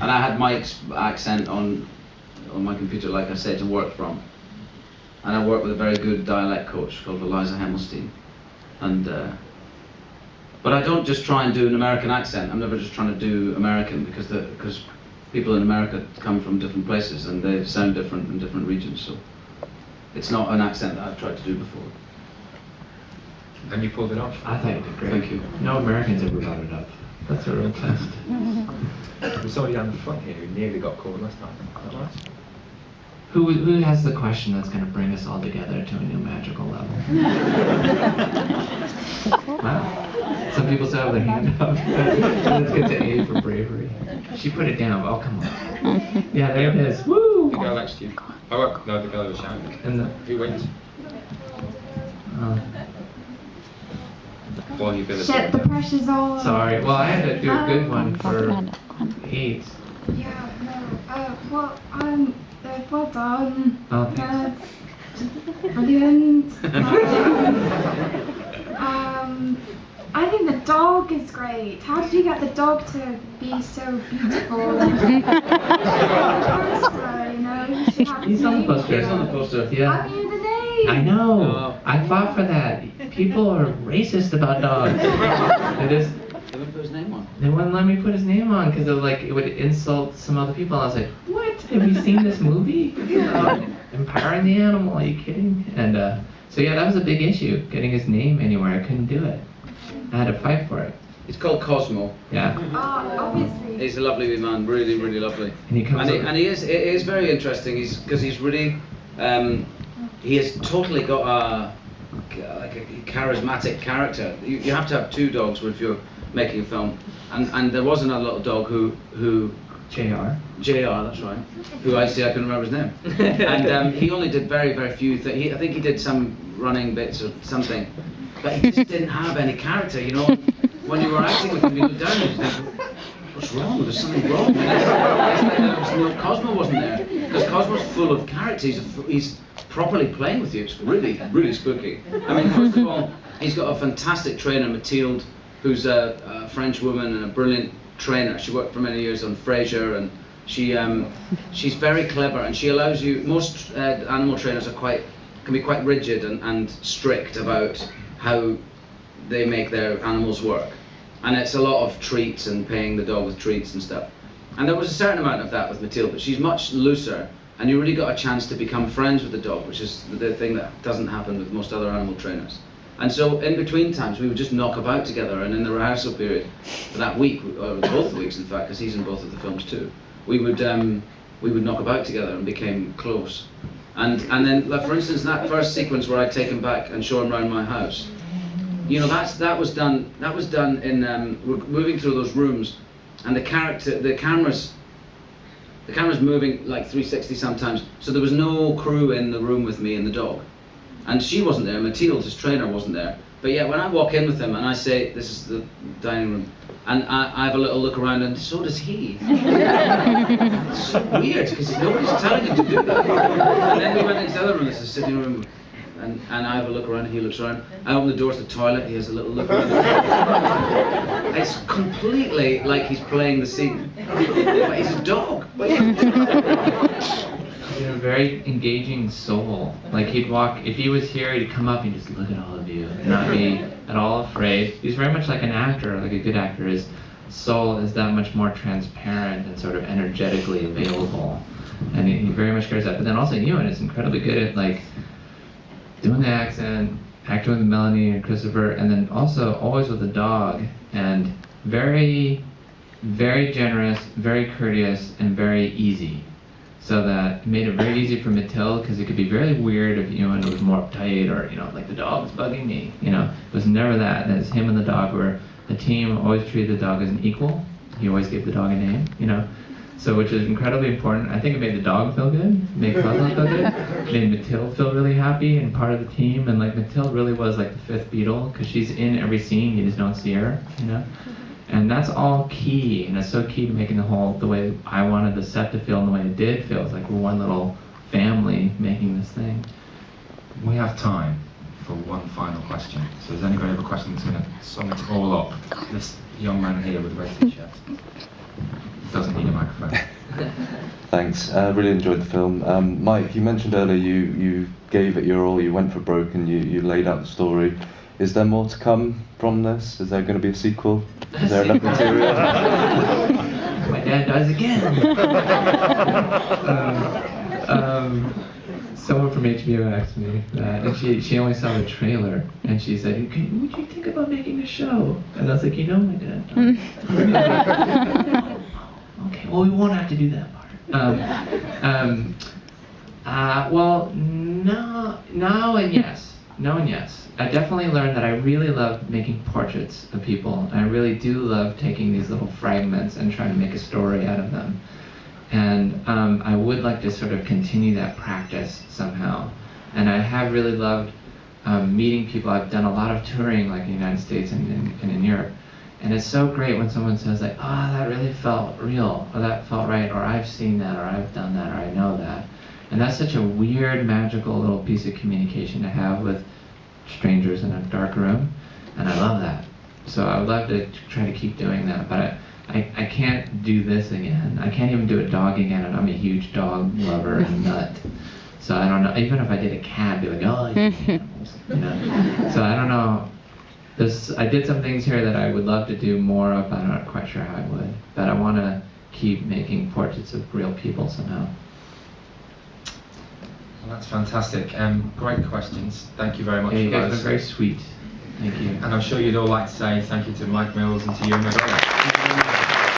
And I had Mike's accent on my computer, like I said, to work from. And I worked with a very good dialect coach called Eliza Hemmelstein. And but I don't just try and do an American accent. I'm never just trying to do American, because people in America come from different places and they sound different in different regions. So it's not an accent that I've tried to do before. And you pulled it off. I thought you did great. Thank you. No Americans ever brought it up. That's a real test. There's somebody down the front here who nearly got called last time. Is that right? Who has the question that's going to bring us all together to a new magical level? Wow. Some people still have their hand up. Let's get to A for bravery. She put it down. Oh, come on. Yeah, there it is. Woo! The girl next to you. Oh, no, the girl who was shouting. And who wins? Shit, the pressure's all. Sorry. Well, I had to do a good one for 8. Yeah, no. Well done. Oh, thanks. Brilliant. I think the dog is great. How did you get the dog to be so beautiful? He's on the poster. He's on the poster, yeah. I mean, the name. I know. I fought for that. People are racist about dogs. It is. They wouldn't put his name on. They wouldn't let me put his name on because it would insult some other people. I was like, what? Have you seen this movie? Empowering the animal? Are you kidding? And so yeah, that was a big issue. Getting his name anywhere, I couldn't do it. I had to fight for it. It's called Cosmo. Yeah. Obviously. He's a lovely wee man, really, really lovely. And he comes. And he is very interesting. Because he's really, he has totally got a charismatic character. You have to have 2 dogs if you're making a film. And there was another little dog who JR. JR, that's right. Who I couldn't remember his name. And he only did very, very few things. I think he did some running bits or something. But he just didn't have any character, you know. When you were acting with him, you looked down and you think, what's wrong? There's something wrong. Cosmo wasn't there. Because Cosmo's full of character. He's properly playing with you. It's really, really spooky. I mean, first of all, he's got a fantastic trainer, Mathilde, who's a French woman and a brilliant trainer. She worked for many years on Frasier, and she's very clever, and she allows you. Most animal trainers can be quite rigid and strict about how they make their animals work, and it's a lot of treats and paying the dog with treats and stuff. And there was a certain amount of that with Mathilde, but she's much looser, and you really got a chance to become friends with the dog, which is the thing that doesn't happen with most other animal trainers. And so in between times we would just knock about together, and in the rehearsal period for that week, or both the weeks in fact, because he's in both of the films too, we would knock about together and became close. And then, like, for instance, that first sequence where I'd take him back and show him around my house, you know, that was done in we're moving through those rooms, and the camera's moving like 360 sometimes, so there was no crew in the room with me and the dog. And she wasn't there, Mathilde, his trainer, wasn't there. But yet when I walk in with him and I say, this is the dining room, and I have a little look around, and so does he. It's so weird, because nobody's telling him to do that. And then we went into the other room, it's the sitting room, and I have a look around, and he looks around. I open the door to the toilet, he has a little look around. It's completely like he's playing the scene. But he's a dog. You know, very engaging soul. Like he'd walk, if he was here, he'd come up and just look at all of you, and not be at all afraid. He's very much like an actor, like a good actor. His soul is that much more transparent and sort of energetically available, and he very much cares that. But then also Ewan is incredibly good at like doing the accent, acting with Melanie and Christopher, and then also always with the dog, and very, very generous, very courteous, and very easy. So that it made it very easy for Mathilde, because it could be very weird if Ewan was more uptight, or, you know, like the dog's bugging me, you know. It was never that. It's him and the dog were, the team always treated the dog as an equal. He always gave the dog a name, you know. So, which is incredibly important. I think it made the dog feel good, made Cosmo feel good, made Mathilde feel really happy and part of the team. And like Mathilde really was like the 5th Beatle, because she's in every scene, you just don't see her, you know. And that's all key, and it's so key to making the way I wanted the set to feel and the way it did feel. It's like we're one little family making this thing. We have time for one final question. So does anybody have a question that's going to sum it all up? This young man here with the red t-shirt doesn't need a microphone. Thanks. I really enjoyed the film. Mike, you mentioned earlier you gave it your all, you went for broke, and you laid out the story. Is there more to come from this? Is there going to be a sequel? Is there enough material? My dad dies again. Someone from HBO asked me that, and she only saw the trailer, and she said, would you think about making a show? And I was like, my dad died. Okay, well, we won't have to do that part. Well, no and yes. No and yes. I definitely learned that I really love making portraits of people. I really do love taking these little fragments and trying to make a story out of them. And I would like to sort of continue that practice somehow. And I have really loved meeting people. I've done a lot of touring, like in the United States and in Europe. And it's so great when someone says, like, oh, that really felt real, or that felt right, or I've seen that, or I've done that, or I know that. And that's such a weird, magical little piece of communication to have with strangers in a dark room. And I love that. So I would love to try to keep doing that. But I can't do this again. I can't even do a dog again, and I'm a huge dog lover and nut. So I don't know. Even if I did a cat, I'd be like, oh, you animals, So I don't know. I did some things here that I would love to do more of, but I'm not quite sure how I would. But I want to keep making portraits of real people somehow. Well, that's fantastic. Great questions. Thank you very much. Yeah, you for guys those. were very sweet. Thank you. And I'm sure you'd all like to say thank you to Mike Mills and to Ewan McGregor.